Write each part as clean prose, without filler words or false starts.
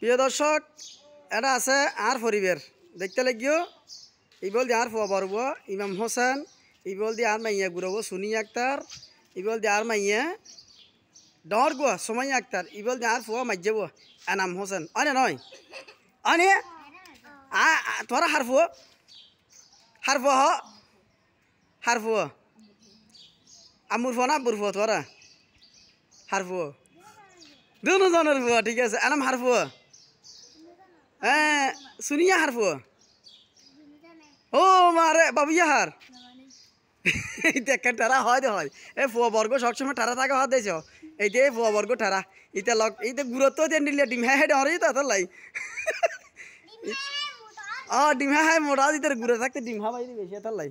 প্রিয় দর্শক, এটা আছে আর পরিবার দেখতে লাগিও। এই বল দিয়ে আর ফুয়া বরব ইমাম হোসেন, এই বল দিয়ে আর মাইয়া গুরব সুনি আক্তার, এই বল দিয়ে আর মাইয়া ডর গোয়া সময় আক্তার, এই বল দিয়ে আর ফুয়া মাইজাব এনাম হোসেন। অনে নয় অনে তোরা হারফুয়া হারফুয়া হ হারফুয়া আমুর ফোন আব্বুর ফুয়া তোরা হারফুয়া দুজনের ফুয়া। ঠিক আছে, এনাম হারফুয়া হ্যাঁ শুনিয়া হারফুয়া। ও মারে বাবুয়া হার দেখার টারা হয় হয় এই ফুয়া বর্গ সবসময় টারা থাকে হাত দিয়েছ। এইটা ফুয়া বর্গ টারা ইটা লগ এইটা গুরুত্ব দিয়ে নিলে ডিম হ্যাঁ ডরে তো তোর লাই ডিম হ্যাঁ মোটা দিতে ঘুরে থাকতে ডিম হাবাই বেশি তোর লাই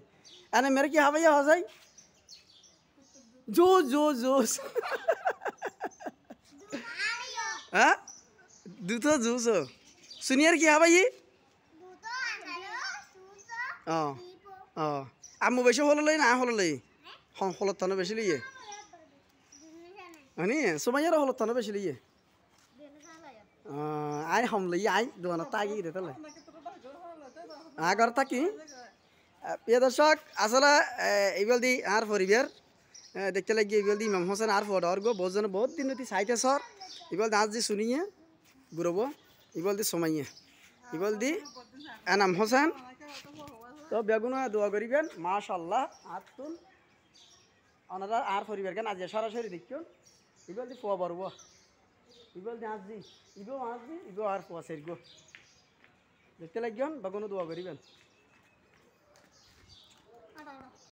এনে মেরে কি হাবাইয়া হসাই জোস জোস জোস হ্যাঁ দুটো জুস শুনিয়ার কি হাবাই আমু বেশি হলো লই না হলো লই হলত থানো বেশি লইয়ে হনি সুমাইয়ার হলত থানো বেশি লইয়ে আই হম লই আই দোকান তাগি রে তাহলে আগর থাকি। প্রিয় দর্শক, আসলে এইবল দি আর পরিবার দেখতে লাগি এইবল দি ইমাম হোসেন আর ফোর গো বহুজন বহুত দিন সাইতে সর ইবল দি আজ দি শুনিয়ে গুরব ইবল দি সোমাইয়ে ইবল দি এনাম হোসেন। তো বেগুন দোয়া করিবেন মাশাল্লাহ আর তুন ওনারা আর পরিবার কেন আজ সরাসরি দেখুন ইবল দি ফুয়া বরব ইবল দি আজ দি ইবো আর ফুয়া সের গো দেখতে লাগিয়ন বেগুন দোয়া করিবেন।